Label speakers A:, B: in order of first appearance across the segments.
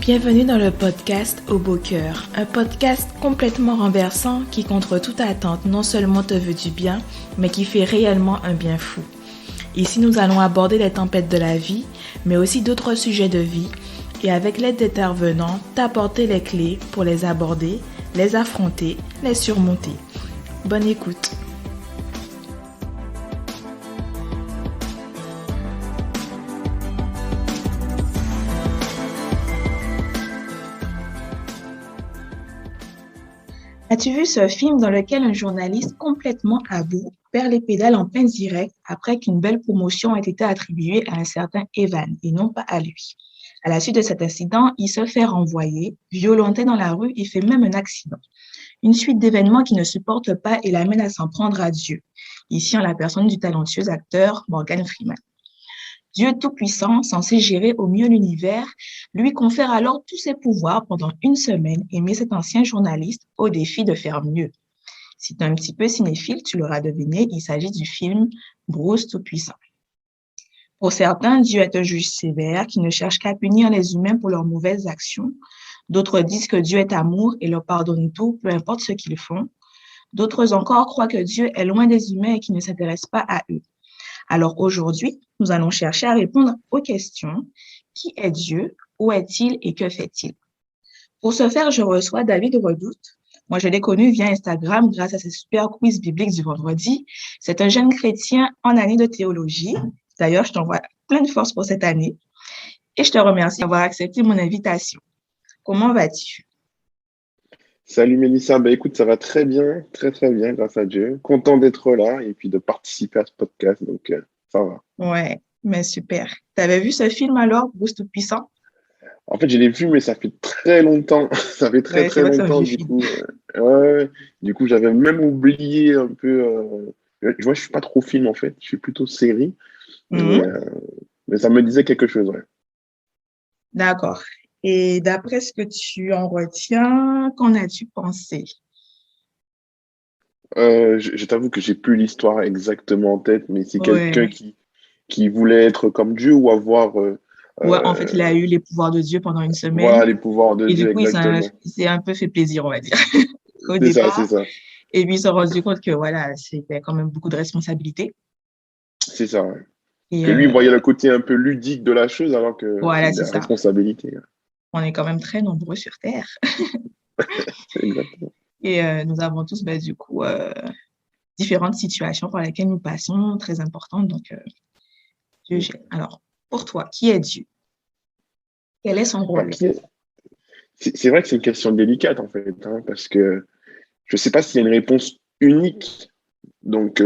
A: Bienvenue dans le podcast Au Beau Cœur, un podcast complètement renversant qui, contre toute attente, non seulement te veut du bien, mais qui fait réellement un bien fou. Ici, nous allons aborder les tempêtes de la vie, mais aussi d'autres sujets de vie, et avec l'aide d'intervenants, t'apporter les clés pour les aborder, les affronter, les surmonter. Bonne écoute. As-tu vu ce film dans lequel un journaliste complètement à bout perd les pédales en plein direct après qu'une belle promotion ait été attribuée à un certain Evan et non pas à lui? À la suite de cet incident, il se fait renvoyer, violenté dans la rue et fait même un accident. Une suite d'événements qui ne supportent pas et l'amène à s'en prendre à Dieu, ici en la personne du talentueux acteur Morgan Freeman. Dieu Tout-Puissant, censé gérer au mieux l'univers, lui confère alors tous ses pouvoirs pendant une semaine et met cet ancien journaliste au défi de faire mieux. Si tu es un petit peu cinéphile, tu l'auras deviné, il s'agit du film Bruce Tout-Puissant. Pour certains, Dieu est un juge sévère qui ne cherche qu'à punir les humains pour leurs mauvaises actions. D'autres disent que Dieu est amour et leur pardonne tout, peu importe ce qu'ils font. D'autres encore croient que Dieu est loin des humains et qu'il ne s'intéresse pas à eux. Alors aujourd'hui, nous allons chercher à répondre aux questions. Qui est Dieu? Où est-il et que fait-il? Pour ce faire, je reçois David Redoute. Moi, je l'ai connu via Instagram grâce à ses super quiz bibliques du vendredi. C'est un jeune chrétien en année de théologie. D'ailleurs, je t'envoie plein de force pour cette année. Et je te remercie d'avoir accepté mon invitation. Comment vas-tu?
B: Salut Mélissa, écoute, ça va très bien, très bien, grâce à Dieu. Content d'être là et puis de participer à ce podcast, donc ça va.
A: Ouais, mais super. T'avais vu ce film alors, Bruce Tout-Puissant?
B: En fait, je l'ai vu, mais ça fait très longtemps. Ça fait
A: Ouais, c'est
B: très
A: vrai que c'est un
B: longtemps,
A: vieux
B: du
A: film.
B: coup. Ouais. Du coup, j'avais même oublié un peu. Je suis pas trop film en fait, je suis plutôt série, mais,
A: Mhm.
B: euh, mais ça me disait quelque chose, ouais.
A: D'accord. Et d'après ce que tu en retiens, qu'en as-tu pensé?
B: Je t'avoue que j'ai plus l'histoire exactement en tête, mais c'est quelqu'un
A: Ouais.
B: qui voulait être comme Dieu ou avoir
A: Ouais, en fait, il a
B: euh,
A: eu les pouvoirs de Dieu pendant une semaine
B: voilà, les pouvoirs de
A: et du
B: Dieu
A: coup,
B: exactement.
A: il s'est un peu fait plaisir, on va dire, au
B: C'est
A: départ.
B: ça,
A: Et puis, il s'est rendu compte que voilà, c'était quand même beaucoup de responsabilités.
B: c'est ça. Ouais.
A: Et
B: Que lui voyait le côté un peu ludique de la chose alors que c'est
A: voilà,
B: de
A: c'est
B: la
A: ça.
B: responsabilité.
A: On est quand même très nombreux sur Terre.
B: Exactement.
A: Et nous avons tous, ben, du coup, différentes situations par lesquelles nous passons, très importantes. Donc, Dieu gère. Alors, pour toi, qui est Dieu? Quel est son
B: Alors,
A: rôle?
B: c'est vrai que c'est une question délicate en fait, hein, parce que je ne sais pas s'il y a une réponse unique. Donc,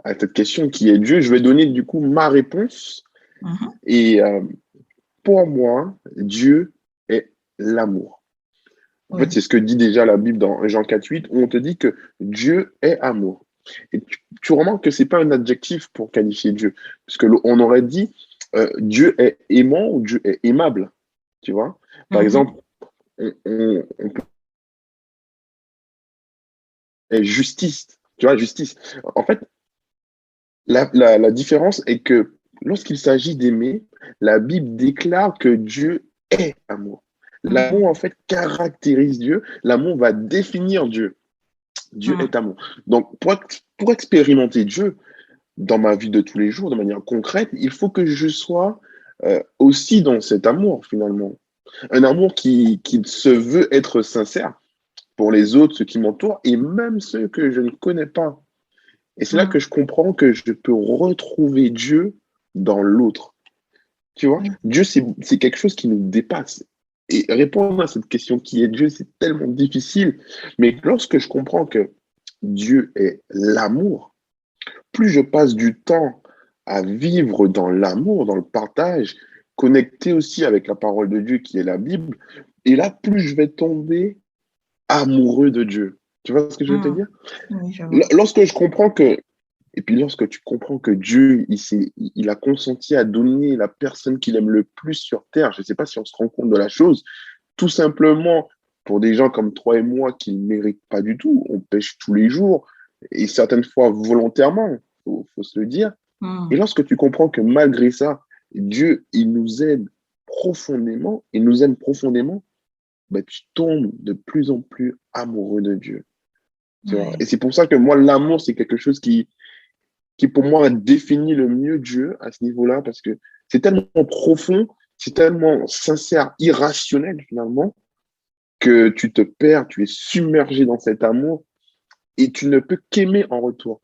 B: à cette question qui est Dieu, je vais donner du coup ma réponse.
A: Mhm.
B: Et pour moi, Dieu est l'amour. En fait,
A: Oui.
B: c'est ce que dit déjà la Bible dans Jean 4,8, où on te dit que Dieu est amour. Et tu remarques que c'est pas un adjectif pour qualifier Dieu, parce que on aurait dit Dieu est aimant ou Dieu est aimable, tu vois. Par exemple,
A: Mhm.
B: on peut être justice, tu vois, justice. En fait, la différence est que lorsqu'il s'agit d'aimer, la Bible déclare que Dieu est amour. L'amour, en
A: Mhm.
B: fait, caractérise Dieu. L'amour va définir Dieu. Dieu est
A: Mhm.
B: amour. Donc, pour expérimenter Dieu dans ma vie de tous les jours, de manière concrète, il faut que je sois aussi dans cet amour, finalement. Un amour qui se veut être sincère pour les autres, ceux qui m'entourent, et même ceux que je ne connais pas. Et c'est là que
A: Mhm.
B: je comprends que je peux retrouver Dieu dans l'autre. Tu vois,
A: Mhm.
B: Dieu, c'est quelque chose qui nous dépasse. Et répondre à cette question qui est Dieu, c'est tellement difficile. Mais lorsque je comprends que Dieu est l'amour, plus je passe du temps à vivre dans l'amour, dans le partage, connecté aussi avec la parole de Dieu qui est la Bible, et là, plus je vais tomber amoureux de Dieu. Tu vois ce que je veux te
A: Mhm.
B: dire?
A: Oui, je vois.
B: Lorsque je comprends que Et puis lorsque tu comprends que Dieu, il a consenti à donner la personne qu'il aime le plus sur terre, je ne sais pas si on se rend compte de la chose, tout simplement pour des gens comme toi et moi qui ne méritent pas du tout, on pêche tous les jours, et certaines fois volontairement, faut se le dire. Et
A: Mhm.
B: lorsque tu comprends que malgré ça, Dieu, il nous aide profondément et nous aime profondément, ben, tu tombes de plus en plus amoureux de Dieu. Tu vois?
A: Ouais.
B: Et c'est pour ça que moi, l'amour, c'est quelque chose qui pour moi définit le mieux Dieu à ce niveau-là, parce que c'est tellement profond, c'est tellement sincère, irrationnel finalement, que tu te perds, tu es submergé dans cet amour et tu ne peux qu'aimer en retour,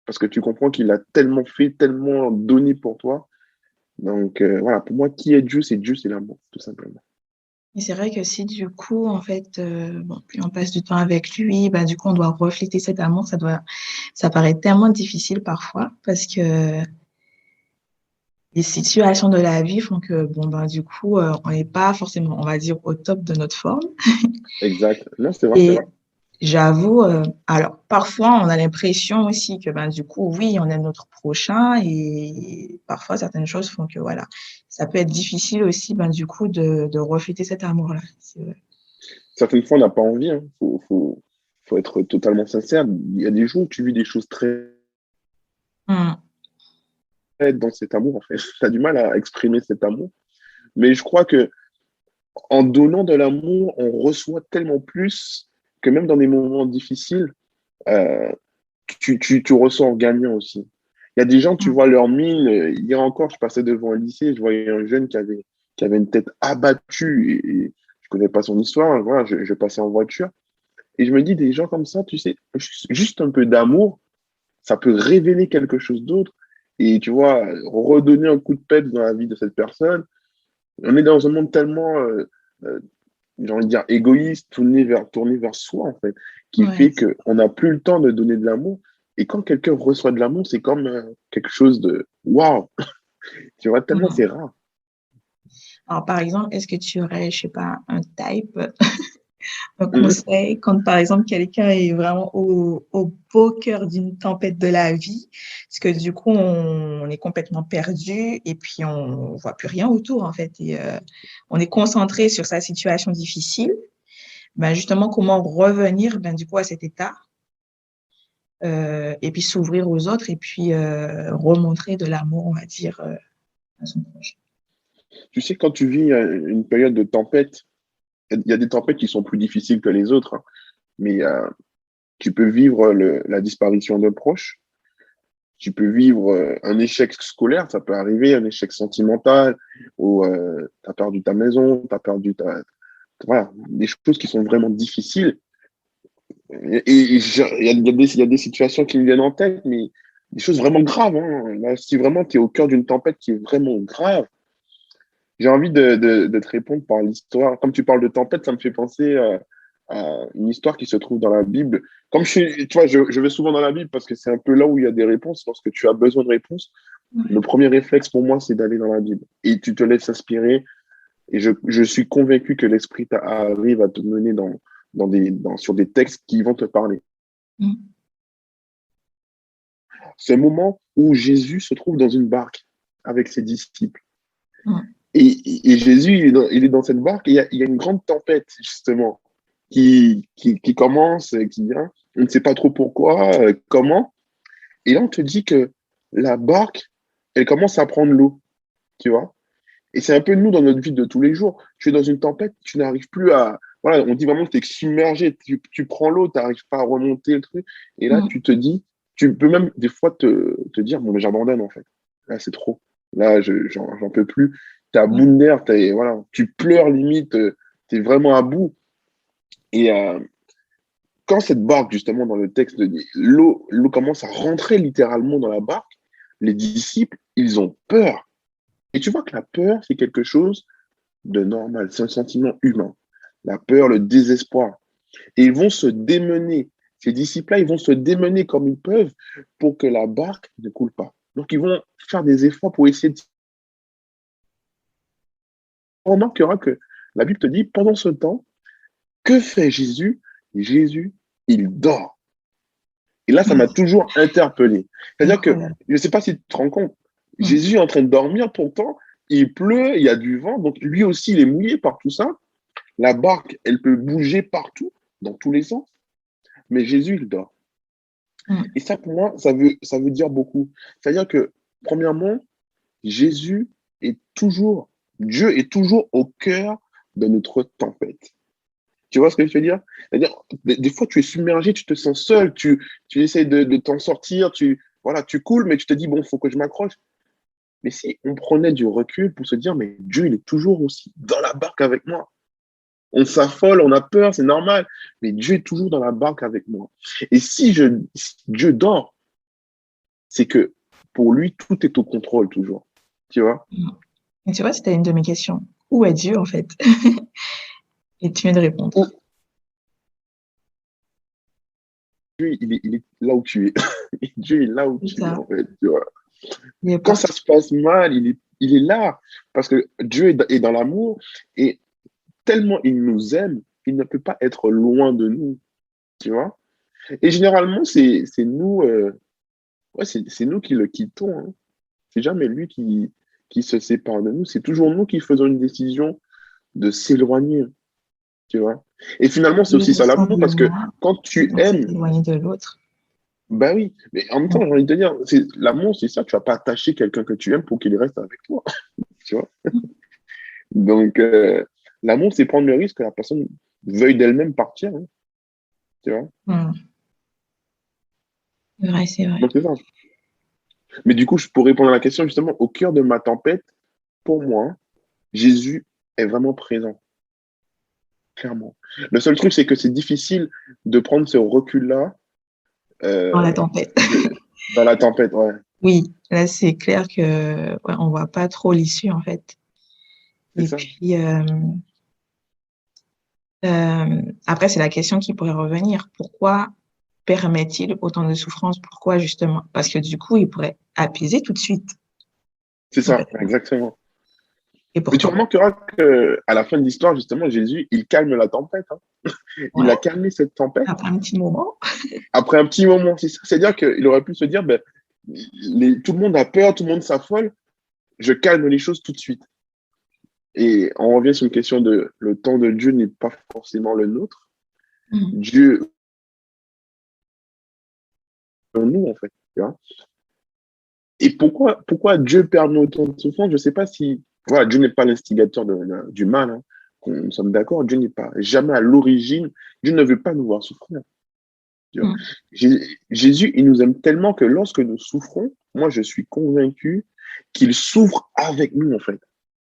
B: parce que tu comprends qu'il a tellement fait, tellement donné pour toi. Donc voilà, pour moi, qui est Dieu, c'est l'amour, tout simplement.
A: Et c'est vrai que si du coup, en fait, bon, plus on passe du temps avec lui, bah, du coup, on doit refléter cet amour, ça paraît tellement difficile parfois parce que les situations de la vie font que, bon, ben, du coup, on n'est pas forcément, on va dire, au top de notre forme.
B: Exact. Non, c'est vrai, c'est
A: Et
B: vrai.
A: j'avoue, alors parfois on a l'impression aussi que ben du coup oui on aime notre prochain et parfois certaines choses font que voilà ça peut être difficile aussi ben du coup de refléter cet amour-là.
B: Certaines fois, on n'a pas envie, hein. Faut être totalement sincère. Il y a des jours où tu vis des choses très
A: Mm.
B: dans cet amour, en fait. Tu as du mal à exprimer cet amour. Mais je crois que en donnant de l'amour, on reçoit tellement plus que même dans des moments difficiles, euh, tu ressors gagnant aussi. Il y a des gens, tu
A: Mm.
B: vois leur mine. Hier encore, je passais devant un lycée, je voyais un jeune qui avait une tête abattue et je connais pas son histoire. Voilà, je passais en voiture et je me dis, des gens comme ça, tu sais, juste un peu d'amour, ça peut révéler quelque chose d'autre et tu vois, redonner un coup de peps dans la vie de cette personne. On est dans un monde tellement, euh, j'ai envie de dire, égoïste, tourné vers soi, en fait, qui
A: Ouais.
B: fait qu'on n'a plus le temps de donner de l'amour. Et quand quelqu'un reçoit de l'amour, c'est comme quelque chose de waouh, tu vois, tellement
A: Mm.
B: c'est rare.
A: Alors par exemple, est-ce que tu aurais, je sais pas, un type, un
B: Mhm.
A: conseil quand par exemple quelqu'un est vraiment au beau cœur d'une tempête de la vie, parce que du coup on est complètement perdu et puis on voit plus rien autour en fait et on est concentré sur sa situation difficile. Ben justement comment revenir ben du coup à cet état et puis s'ouvrir aux autres et puis remontrer de l'amour on va dire à son proche.
B: Tu sais, quand tu vis une période de tempête, il y a des tempêtes qui sont plus difficiles que les autres, hein, mais tu peux vivre la disparition d'un proche, tu peux vivre un échec scolaire, ça peut arriver, un échec sentimental, ou tu as perdu ta maison, tu as perdu voilà, des choses qui sont vraiment difficiles. Il y a des situations qui me viennent en tête, mais des choses vraiment graves, hein. Là, si vraiment tu es au cœur d'une tempête qui est vraiment grave, j'ai envie de te répondre par l'histoire. Comme tu parles de tempête, ça me fait penser à une histoire qui se trouve dans la Bible. Comme tu vois, je vais souvent dans la Bible parce que c'est un peu là où il y a des réponses. Lorsque tu as besoin de réponses, le
A: Ouais.
B: premier réflexe pour moi, c'est d'aller dans la Bible. Et tu te laisses inspirer. Et je suis convaincu que l'Esprit arrive à te mener sur des textes qui vont te parler.
A: Mm.
B: C'est un moment où Jésus se trouve dans une barque avec ses disciples.
A: Mm.
B: Et Jésus, il est dans cette barque et il y a une grande tempête, justement, qui commence, qui vient. On ne sait pas trop pourquoi, comment. Et là, on te dit que la barque, elle commence à prendre l'eau, tu vois. Et c'est un peu nous dans notre vie de tous les jours. Tu es dans une tempête, tu n'arrives plus à. Voilà, on dit vraiment que tu es submergé, tu prends l'eau, tu n'arrives pas à remonter le truc. Et là,
A: Mm.
B: tu te dis, tu peux même des fois te dire, bon, mais j'abandonne en fait. Là, c'est trop. Là, j'en peux plus. Tu es à bout de nerfs, voilà, tu pleures limite, tu es vraiment à bout. Et quand cette barque, justement, dans le texte, l'eau commence à rentrer littéralement dans la barque, les disciples, ils ont peur. Et tu vois que la peur, c'est quelque chose de normal. C'est un sentiment humain. La peur, le désespoir. Et ils vont se démener. Ces disciples-là, ils vont se démener comme ils peuvent pour que la barque ne coule pas. Donc, ils vont faire des efforts pour essayer de. Pendant qu'il y aura que la Bible te dit, pendant ce temps, que fait Jésus? Jésus, il dort. Et là, ça m'a
A: Mm.
B: toujours interpellé. C'est-à-dire que,
A: Incroyable.
B: je ne sais pas si tu te rends compte,
A: Mm.
B: Jésus est en train de dormir, pourtant, il pleut, il y a du vent, donc lui aussi, il est mouillé par tout ça. La barque, elle peut bouger partout, dans tous les sens, mais Jésus, il dort.
A: Mm.
B: Et ça, pour moi, ça veut dire beaucoup. C'est-à-dire que, premièrement, Jésus est toujours Dieu est toujours au cœur de notre tempête. Tu vois ce que je veux dire? C'est-à-dire, des fois, tu es submergé, tu te sens seul, tu essaies de t'en sortir, voilà, tu coules, mais tu te dis, bon, il faut que je m'accroche. Mais si on prenait du recul pour se dire, mais Dieu, il est toujours aussi dans la barque avec moi. On s'affole, on a peur, c'est normal, mais Dieu est toujours dans la barque avec moi. Et si Dieu dort, c'est que pour lui, tout est au contrôle toujours. Tu vois?
A: Mm. Et tu vois, c'était une de mes questions. Où est Dieu, en fait? Et tu viens de répondre.
B: Ou Dieu, il est là où tu es. Dieu est là où
A: C'est
B: tu es,
A: ça.
B: en fait. Tu vois?
A: Il est
B: Quand ça
A: partout.
B: se passe mal, il est là. Parce que Dieu est dans l'amour et tellement il nous aime, il ne peut pas être loin de nous. Tu vois? Et généralement, c'est nous, ouais, c'est nous qui le quittons, hein. C'est jamais lui qui se sépare de nous. C'est toujours nous qui faisons une décision de s'éloigner, tu vois. Et finalement, c'est
A: Il
B: aussi ça l'amour parce que
A: ressemble
B: quand
A: qui
B: tu
A: vont
B: aimes,
A: s'éloigner de l'autre.
B: bah oui, mais en même temps,
A: Mm.
B: j'ai envie de te dire, l'amour, c'est ça. Tu vas pas attacher quelqu'un que tu aimes pour qu'il reste avec toi, tu vois. Donc, l'amour, c'est prendre le risque que la personne veuille d'elle-même partir, hein, tu vois.
A: Mm. C'est vrai, c'est vrai.
B: Donc, c'est ça. Mais du coup, pour répondre à la question, justement, au cœur de ma tempête, pour moi, Jésus est vraiment présent, clairement. Le seul truc, c'est que c'est difficile de prendre ce recul-là
A: Dans la
B: euh,
A: tempête.
B: dans la tempête, ouais,
A: Oui, là, c'est clair que ouais, on voit pas trop l'issue, en fait.
B: c'est
A: Et
B: ça.
A: puis, après, c'est la question qui pourrait revenir. Pourquoi permet-il autant de souffrance? Pourquoi, justement? Parce que du coup, il pourrait apaiser tout de suite.
B: C'est
A: Ouais.
B: ça, exactement.
A: Et
B: Mais tu
A: pourtant,
B: remarqueras qu'à la fin de l'histoire, justement, Jésus, il calme la tempête, hein. Il
A: ouais,
B: a calmé cette tempête
A: après un petit moment.
B: après un petit moment. C'est-à-dire qu'il aurait pu se dire, ben, tout le monde a peur, tout le monde s'affole, je calme les choses tout de suite. Et on revient sur une question de le temps de Dieu n'est pas forcément le nôtre.
A: Mm.
B: Dieu, en nous, en fait. Tu vois. Et pourquoi Dieu permet autant de souffrance? Je ne sais pas si. Voilà, Dieu n'est pas l'instigateur du mal, hein. Nous sommes d'accord, Dieu n'est pas jamais à l'origine. Dieu ne veut pas nous voir souffrir. Tu vois.
A: Mm.
B: Jésus, il nous aime tellement que lorsque nous souffrons, moi, je suis convaincu qu'il souffre avec nous, en fait.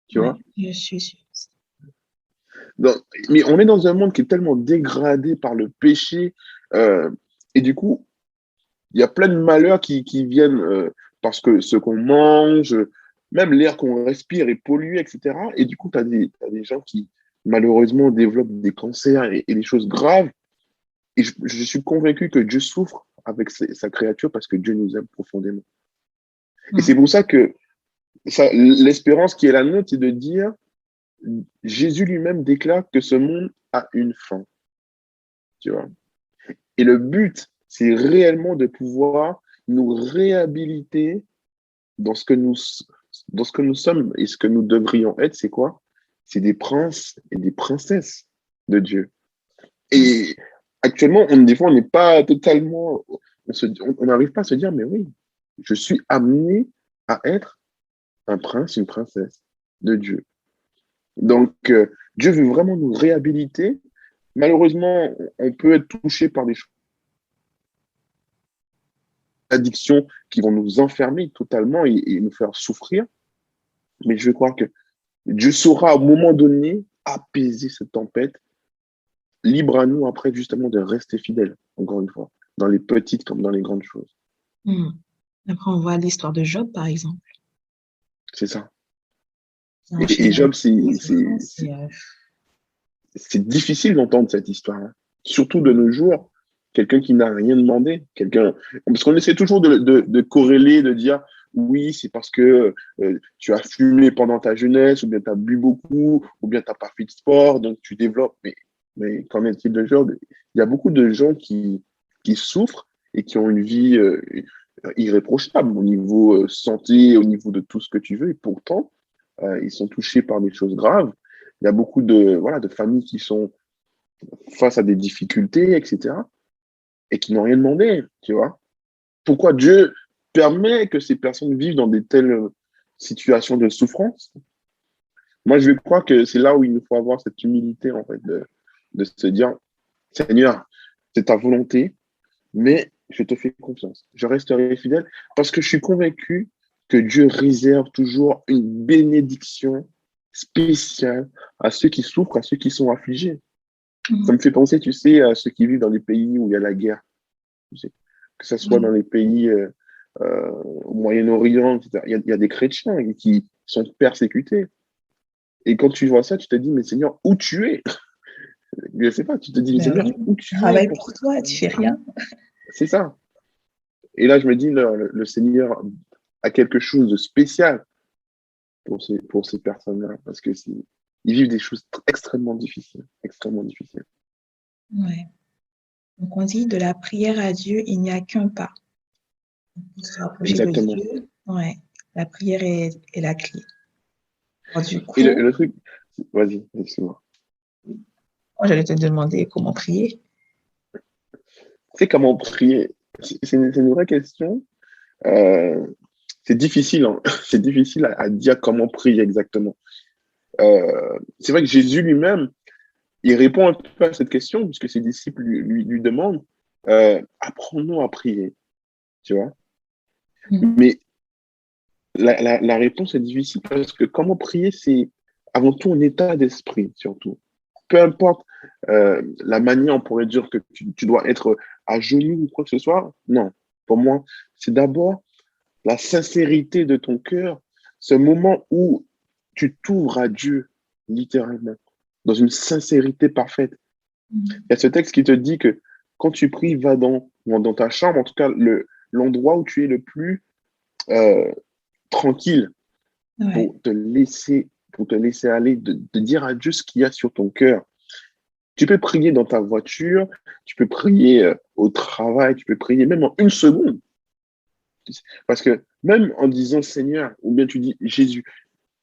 B: Tu
A: Ouais,
B: vois.
A: je suis sûre.
B: Donc, mais on est dans un monde qui est tellement dégradé par le péché. euh, et du coup, il y a plein de malheurs qui viennent parce que ce qu'on mange, même l'air qu'on respire est pollué, etc. Et du coup, t'as des gens qui, malheureusement, développent des cancers et des choses graves. Et je suis convaincu que Dieu souffre avec sa créature parce que Dieu nous aime profondément. Et c'est
A: Mm.
B: pour ça que l'espérance qui est la nôtre, c'est de dire, Jésus lui-même déclare que ce monde a une fin. Tu vois. Et le but, c'est réellement de pouvoir nous réhabiliter dans ce que nous, dans ce que nous sommes et ce que nous devrions être, c'est quoi? C'est des princes et des princesses de Dieu.
A: Mm.
B: Et actuellement, des fois, on n'est pas totalement, on n'arrive pas à se dire, mais oui, je suis amené à être un prince, une princesse de Dieu. Donc, Dieu veut vraiment nous réhabiliter. Malheureusement, on peut être touché par des addictions qui vont nous enfermer totalement et nous faire souffrir. Mais je crois que Dieu saura à un moment donné apaiser cette tempête. Libre à nous après justement de rester fidèles, encore une fois, dans les petites comme dans les grandes choses.
A: Mm. Après, on voit l'histoire de Job, par exemple.
B: C'est ça.
A: C'est
B: Et
A: enchaîné avec
B: Job,
A: la souffrance.
B: c'est difficile d'entendre cette histoire, hein. Surtout de nos jours, quelqu'un qui n'a rien demandé, parce qu'on essaie toujours de corréler, de dire oui, c'est parce que tu as fumé pendant ta jeunesse, ou bien tu as bu beaucoup, ou bien tu n'as pas fait de sport, donc tu développes. Mais qu'en est-il de Job? Il y a beaucoup de gens qui souffrent et qui ont une vie irréprochable au niveau santé, au niveau de tout ce que tu veux, et pourtant, ils sont touchés par des choses graves. Il y a beaucoup voilà, de familles qui sont face à des difficultés, etc., et qui n'ont rien demandé, tu vois. Pourquoi Dieu permet que ces personnes vivent dans de telles situations de souffrance? Moi, je crois que c'est là où il nous faut avoir cette humilité, en fait, de se dire, Seigneur, c'est ta volonté, mais je te fais confiance. Je resterai fidèle parce que je suis convaincu que Dieu réserve toujours une bénédiction spéciale à ceux qui souffrent, à ceux qui sont affligés. Ça me fait penser, tu sais, à ceux qui vivent dans les pays où il y a la guerre. Tu sais, que ce soit dans les pays au Moyen-Orient, etc. Il y a des chrétiens qui sont persécutés. Et quand tu vois ça, tu te dis, mais Seigneur, où tu es? Je ne sais pas, tu te dis, mais
A: Ben
B: Seigneur,
A: oui,
B: où
A: tu
B: tu es
A: travailles
B: pour
A: pour
B: ça?
A: toi, tu fais rien.
B: C'est ça. Et là, je me dis, le Seigneur a quelque chose de spécial pour ces personnes-là, parce que ils vivent des choses extrêmement difficiles, extrêmement difficiles.
A: Ouais. Donc on dit de la prière à Dieu, il n'y a qu'un pas. Pour se rapprocher de
B: Exactement.
A: Dieu, ouais, la prière est la clé. Alors, du
B: Et
A: coup,
B: le truc, vas-y, excuse-moi.
A: moi j'allais te demander comment prier.
B: Tu sais comment prier? C'est une vraie question. Euh, c'est difficile, hein. C'est difficile à dire comment prier exactement. C'est vrai que Jésus lui-même, il répond un peu à cette question, puisque ses disciples lui demandent, apprends-nous à prier, tu vois.
A: Mhm.
B: Mais la réponse est difficile parce que comment prier, c'est avant tout un état d'esprit, surtout. Peu importe la manière, on pourrait dire que tu dois être à genoux ou quoi que ce soit. Non, pour moi, c'est d'abord la sincérité de ton cœur, ce moment où tu t'ouvres à Dieu, littéralement, dans une sincérité parfaite. Il y a ce texte qui te dit que quand tu pries, va dans ta chambre, en tout cas l'endroit où tu es le plus euh, tranquille
A: Ouais.
B: pour te laisser aller, de dire à Dieu ce qu'il y a sur ton cœur. Tu peux prier dans ta voiture, tu peux prier au travail, tu peux prier même en une seconde. Parce que même en disant Seigneur, ou bien tu dis Jésus,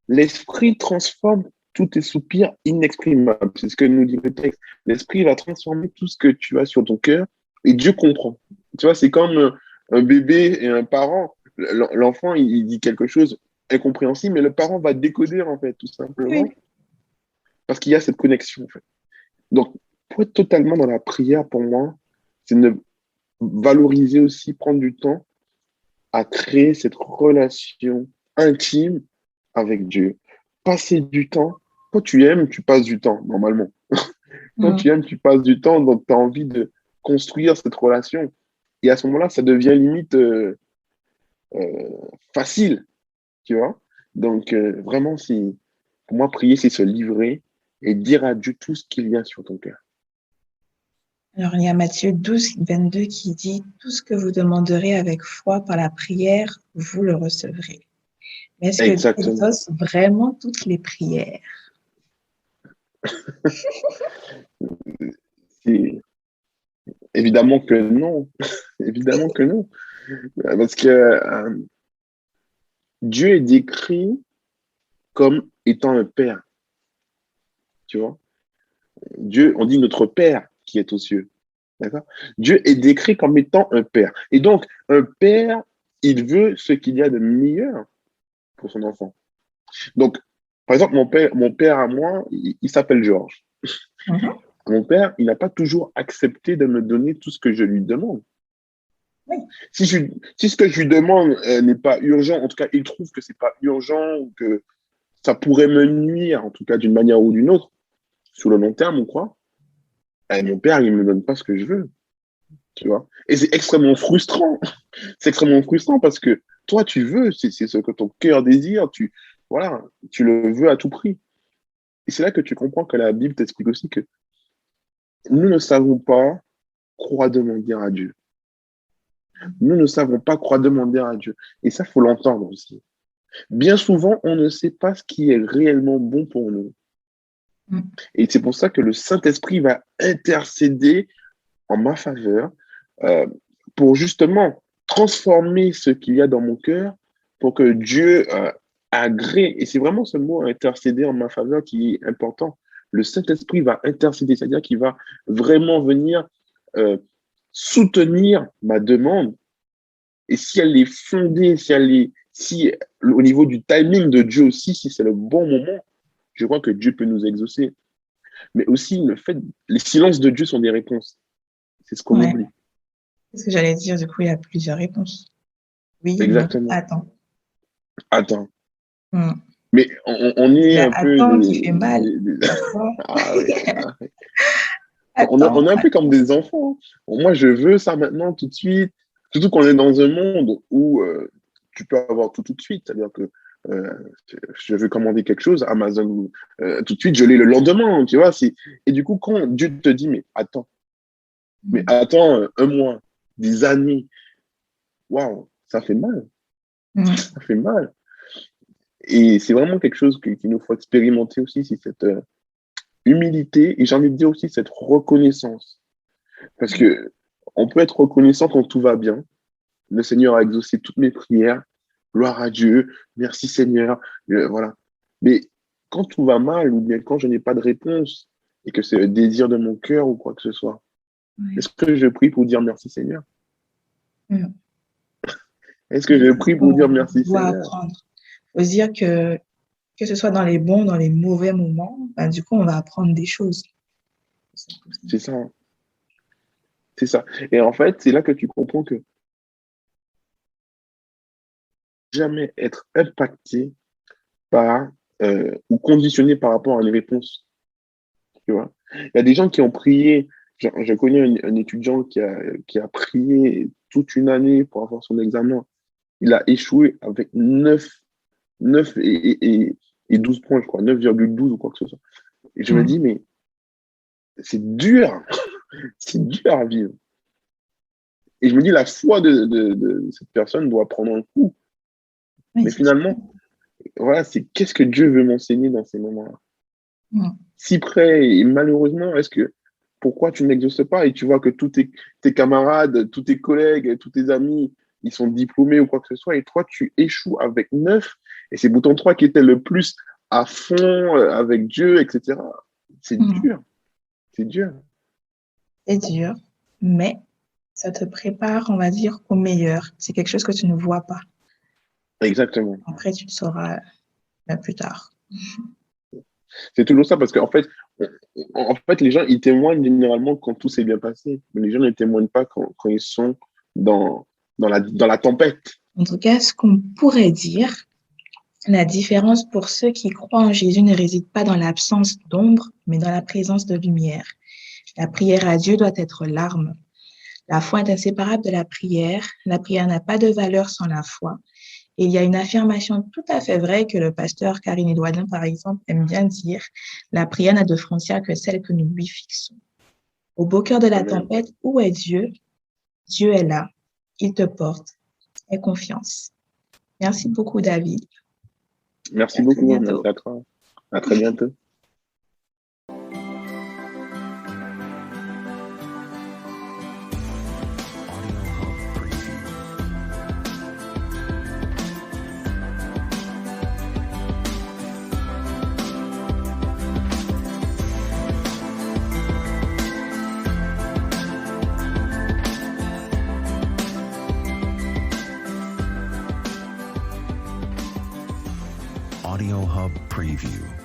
B: l'Esprit transforme tous tes soupirs inexprimables. C'est ce que nous dit le texte. L'Esprit va transformer tout ce que tu as sur ton cœur et Dieu comprend. Tu vois, c'est comme un bébé et un parent. L'enfant, il dit quelque chose incompréhensible, mais le parent va décoder, en fait, tout simplement,
A: Oui.
B: parce qu'il y a cette connexion, en fait. Donc, pour être totalement dans la prière, pour moi, c'est de valoriser aussi, prendre du temps à créer cette relation intime avec Dieu. Passer du temps. Quand tu aimes, tu passes du temps, normalement. Quand
A: Mhm.
B: tu aimes, tu passes du temps, donc tu as envie de construire cette relation. Et à ce moment-là, ça devient limite euh, facile, tu vois. Donc, vraiment, pour moi, prier, c'est se livrer et dire à Dieu tout ce qu'il y a sur ton cœur.
A: Alors, il y a Matthieu 12, 22 qui dit, tout ce que vous demanderez avec foi par la prière, vous le recevrez. Mais est-ce que Dieu
B: Exactement.
A: exauce vraiment toutes les prières?
B: C'est- Évidemment que non. Évidemment que non. Parce que Dieu est décrit comme étant un père, tu vois. Dieu, on dit notre père qui est aux cieux. D'accord? Dieu est décrit comme étant un père. Et donc, un père, il veut ce qu'il y a de meilleur pour son enfant. Donc, par exemple, mon père à moi, il s'appelle Georges.
A: Mhm.
B: Mon père, il n'a pas toujours accepté de me donner tout ce que je lui demande.
A: Oui.
B: Si ce que je lui demande n'est pas urgent, en tout cas, il trouve que c'est pas urgent ou que ça pourrait me nuire, en tout cas, d'une manière ou d'une autre, sur le long terme, on croit, mon père, il me donne pas ce que je veux, tu vois. Et c'est extrêmement frustrant. C'est extrêmement frustrant parce que toi, tu veux, c'est ce que ton cœur désire, voilà, tu le veux à tout prix. Et c'est là que tu comprends que la Bible t'explique aussi que nous ne savons pas quoi demander à Dieu. Nous ne savons pas quoi demander à Dieu. Et ça, faut l'entendre aussi. Bien souvent, on ne sait pas ce qui est réellement bon pour nous.
A: Mhm.
B: Et c'est pour ça que le Saint-Esprit va intercéder en ma faveur euh, pour justement transformer ce qu'il y a dans mon cœur pour que Dieu agrée. Et c'est vraiment ce mot intercéder en ma faveur qui est important. Le Saint-Esprit va intercéder, c'est-à-dire qu'il va vraiment venir euh, soutenir ma demande. Et si elle est fondée, si au niveau du timing de Dieu aussi, si c'est le bon moment, je crois que Dieu peut nous exaucer. Mais aussi, les silences de Dieu sont des réponses. C'est ce qu'on oublie.
A: C'est ce que j'allais dire, du coup, il y a plusieurs réponses. Oui,
B: Exactement.
A: non,
B: Attends. Mais on est un peu...
A: Attends, qui fait mal.
B: Ah oui. On est un peu comme des enfants. Moi, je veux ça maintenant, tout de suite. Surtout qu'on est dans un monde où tu peux avoir tout de suite. C'est-à-dire que je veux commander quelque chose, Amazon, tout de suite, je l'ai le lendemain, tu vois. Et du coup, quand Dieu te dit, mais attends un mois, des années, waouh, ça fait mal. Ça fait mal. Et c'est vraiment quelque chose qu'il nous faut expérimenter aussi, c'est cette humilité et j'ai envie de dire aussi cette reconnaissance. Parce que on peut être reconnaissant quand tout va bien. Le Seigneur a exaucé toutes mes prières. Gloire à Dieu. Merci Seigneur. Voilà. Mais quand tout va mal ou bien quand je n'ai pas de réponse et que c'est le désir de mon cœur ou quoi que ce soit, est-ce que je prie pour dire merci Seigneur? Est-ce que je prie pour dire merci Seigneur?
A: Apprendre. Il faut dire que ce soit dans les bons, dans les mauvais moments, du coup, on va apprendre des choses.
B: C'est ça. C'est ça. Et en fait, c'est là que tu comprends que jamais être impacté par ou conditionné par rapport à une réponse. Tu vois? Il y a des gens qui ont prié. Je connais un étudiant qui a prié toute une année pour avoir son examen. Il a échoué avec 9 et 12 points, je crois, 9,12 ou quoi que ce soit. Et je me dis, mais c'est dur. C'est dur à vivre. Et je me dis, la foi de cette personne doit prendre un coup. Oui, mais finalement, voilà, c'est qu'est-ce que Dieu veut m'enseigner dans ces moments-là. Si près, et malheureusement, pourquoi tu n'exauces pas et tu vois que tous tes camarades, tous tes collègues, tous tes amis, ils sont diplômés ou quoi que ce soit, et toi, tu échoues avec 9, et c'est pourtant toi qui étais le plus à fond avec Dieu, etc. C'est dur. C'est dur.
A: C'est dur, mais ça te prépare, on va dire, au meilleur. C'est quelque chose que tu ne vois pas.
B: Exactement.
A: Après, tu le sauras plus tard.
B: C'est toujours ça, parce qu'en fait, les gens, ils témoignent généralement quand tout s'est bien passé. Mais les gens ne témoignent pas quand ils sont dans la tempête.
A: En tout cas, ce qu'on pourrait dire, la différence pour ceux qui croient en Jésus ne réside pas dans l'absence d'ombre, mais dans la présence de lumière. La prière à Dieu doit être l'arme. La foi est inséparable de la prière. La prière n'a pas de valeur sans la foi. Et il y a une affirmation tout à fait vraie que le pasteur Karine Edouardin, par exemple, aime bien dire. La prière n'a de frontières que celle que nous lui fixons. Au beau cœur de la tempête, où est Dieu? Dieu est là. Il te porte. Aie confiance. Merci beaucoup, David.
B: Merci beaucoup. Merci à toi. À très bientôt.
C: Audio Hub Preview.